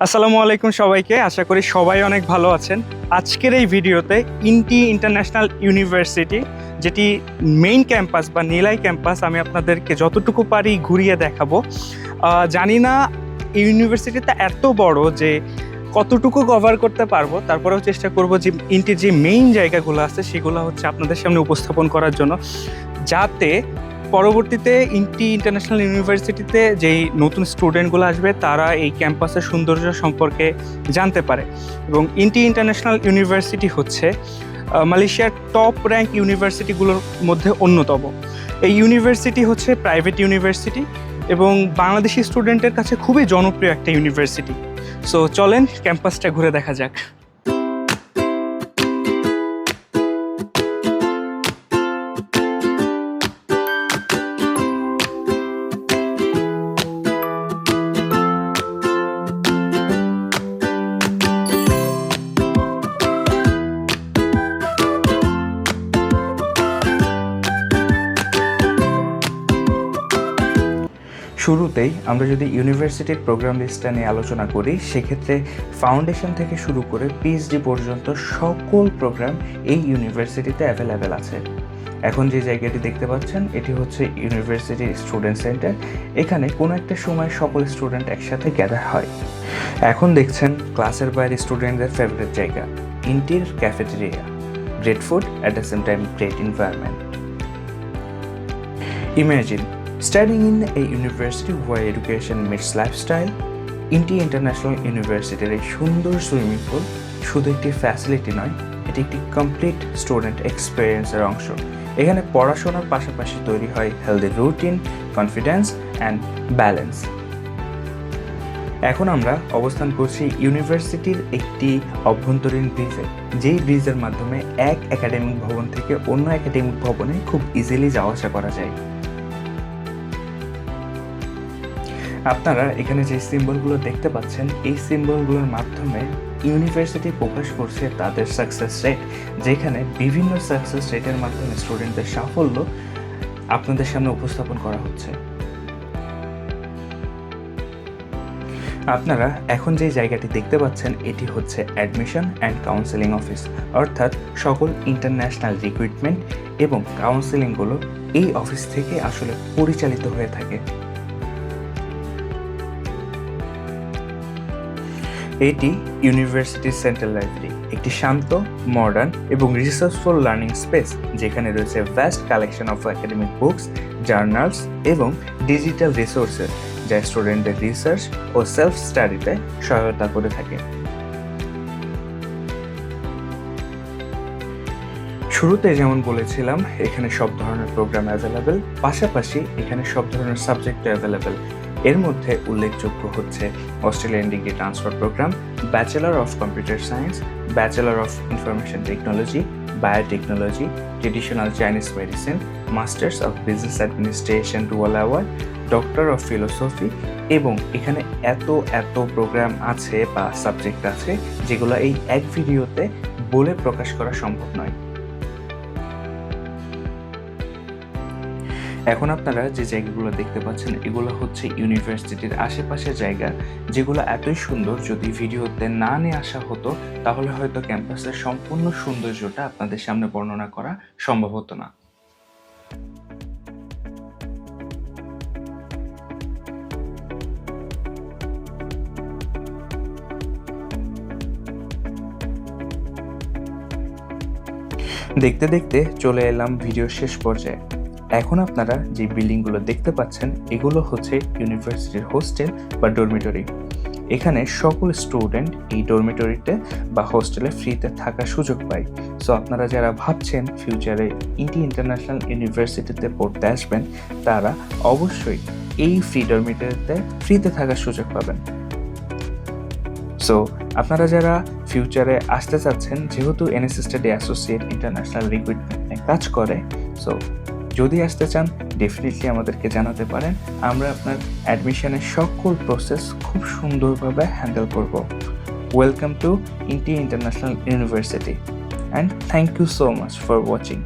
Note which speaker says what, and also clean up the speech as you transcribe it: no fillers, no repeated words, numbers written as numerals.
Speaker 1: আসসালামু আলাইকুম সবাইকে। আশা করি সবাই অনেক ভালো আছেন। আজকের এই ভিডিওতে ইন্টি ইন্টারন্যাশনাল ইউনিভার্সিটি, যেটি মেইন ক্যাম্পাস বা নিলাই ক্যাম্পাস, আমি আপনাদেরকে যতটুকু পারি ঘুরিয়ে দেখাবো। জানি না ইউনিভার্সিটিটা এত বড় যে কতটুকু কভার করতে পারবো, তারপরেও চেষ্টা করব যে ইন্টির যে মেইন জায়গাগুলো আছে সেগুলো হচ্ছে আপনাদের সামনে উপস্থাপন করার জন্য, যাতে পরবর্তীতে ইন্টি ইন্টারন্যাশনাল ইউনিভার্সিটিতে যেই নতুন স্টুডেন্টগুলো আসবে তারা এই ক্যাম্পাসের সৌন্দর্য সম্পর্কে জানতে পারে। এবং ইন্টি ইন্টারন্যাশনাল ইউনিভার্সিটি হচ্ছে মালয়েশিয়ার টপ র্যাঙ্ক ইউনিভার্সিটিগুলোর মধ্যে অন্যতম। এই ইউনিভার্সিটি হচ্ছে প্রাইভেট ইউনিভার্সিটি এবং বাংলাদেশি স্টুডেন্টের কাছে খুবই জনপ্রিয় একটা ইউনিভার্সিটি। সো চলেন ক্যাম্পাসটা ঘুরে দেখা যাক। শুরুতেই আমরা যদি ইউনিভার্সিটির প্রোগ্রাম লিস্টটা নিয়ে আলোচনা করি, সেক্ষেত্রে ফাউন্ডেশন থেকে শুরু করে পিএইচডি পর্যন্ত সকল প্রোগ্রাম এই ইউনিভার্সিটিতে অ্যাভেলেবেল আছে। এখন যে জায়গাটি দেখতে পাচ্ছেন এটি হচ্ছে ইউনিভার্সিটি স্টুডেন্ট সেন্টার। এখানে কোনো একটা সময় সকল স্টুডেন্ট একসাথে গ্যাদার হয়। এখন দেখছেন ক্লাসের বাইরে স্টুডেন্টদের ফেভারিট জায়গা, ইন্টির cafeteria. Great food, at the same time great environment. Imagine studying in a university where education meets lifestyle. INTI International ইউনিভার্সিটির এই সুন্দর সুইমিং পুল শুধু একটি ফ্যাসিলিটি নয়, এটি একটি কমপ্লিট স্টুডেন্ট এক্সপিরিয়েন্সের অংশ। এখানে পড়াশোনার পাশাপাশি তৈরি হয় healthy routine, confidence and balance. এখন আমরা অবস্থান করছি ইউনিভার্সিটির একটি অভ্যন্তরীণ ব্রিজে, যেই ব্রিজের মাধ্যমে এক একাডেমিক ভবন থেকে অন্য একাডেমিক ভবনে খুব ইজিলি যাওয়া আসা করা যায়। আপনারা এখানে যে সিম্বলগুলো দেখতে পাচ্ছেন, এই সিম্বলগুলোর মাধ্যমে ইউনিভার্সিটি প্রকাশ করছে তাদের সাকসেস রেট, যেখানে বিভিন্ন সাকসেস রেটের মাধ্যমে স্টুডেন্টদের সাফল্য আপনাদের সামনে উপস্থাপন করা হচ্ছে। আপনারা এখন যে জায়গাটি দেখতে পাচ্ছেন এটি হচ্ছে অ্যাডমিশন অ্যান্ড কাউন্সেলিং অফিস, অর্থাৎ সকল ইন্টারন্যাশনাল রিক্রুটমেন্ট এবং কাউন্সেলিংগুলো এই অফিস থেকে আসলে পরিচালিত হয়ে থাকে। এটি ইউনিভার্সিটির সেন্ট্রাল লাইব্রেরি, একটি শান্ত, মডার্ন এবং রিসার্চফুল লার্নিং স্পেস, যেখানে রয়েছে vast collection of academic books, journals এবং ডিজিটাল রিসোর্সেস, যা স্টুডেন্টদের রিসার্চ ও সেলফ স্টাডিতে সহায়তা করে থাকে। শুরুতে যেমন বলেছিলাম, এখানে সব ধরনের প্রোগ্রাম অ্যাভেলেবেল, পাশাপাশি এখানে সব ধরনের সাবজেক্টও অ্যাভেলেবেল। এর মধ্যে উল্লেখযোগ্য হচ্ছে Australian degree transfer programme, bachelor of computer science, bachelor of information technology, biotechnology, traditional Chinese medicine, masters of business administration dual award, doctor of philosophy. এবং এখানে এত প্রোগ্রাম আছে বা সাবজেক্ট আছে যেগুলো এই এক ভিডিওতে বলে প্রকাশ করা সম্ভব নয়। এখন আপনারা যে জায়গাগুলো দেখতে পাচ্ছেন এগুলো হচ্ছে ইউনিভার্সিটির আশেপাশের জায়গা, যেগুলো এতই সুন্দর, যদি ভিডিওতে না নিয়ে আসা হতো তাহলে হয়তো ক্যাম্পাসের সম্পূর্ণ সৌন্দর্যটা আপনাদের সামনে বর্ণনা করা সম্ভব হতো না। দেখতে দেখতে চলে এলাম ভিডিওর শেষ পর্যায়ে। এখন আপনারা যে বিল্ডিংগুলো দেখতে পাচ্ছেন এগুলো হচ্ছে ইউনিভার্সিটির হোস্টেল বা ডরমিটরি। এখানে সকল স্টুডেন্ট এই ডরমিটরিতে বা হোস্টেলে ফ্রিতে থাকার সুযোগ পায়। সো আপনারা যারা ভাবছেন ফিউচারে ইন্টি ইন্টারন্যাশনাল ইউনিভার্সিটিতে পড়তে আসবেন, তারা অবশ্যই এই ফ্রি ডরমিটরিতে ফ্রিতে থাকার সুযোগ পাবেন। সো আপনারা যারা ফিউচারে আসতে চাচ্ছেন, যেহেতু এনএস স্টাডি অ্যাসোসিয়েট ইন্টারন্যাশনাল রিক্রুটমেন্টে কাজ করে, সো যদি আসতে চান ডেফিনেটলি আমাদেরকে জানাতে পারেন। আমরা আপনার অ্যাডমিশনের সকল প্রসেস খুব সুন্দরভাবে হ্যান্ডেল করব। Welcome to INTI International University and thank you so much for watching.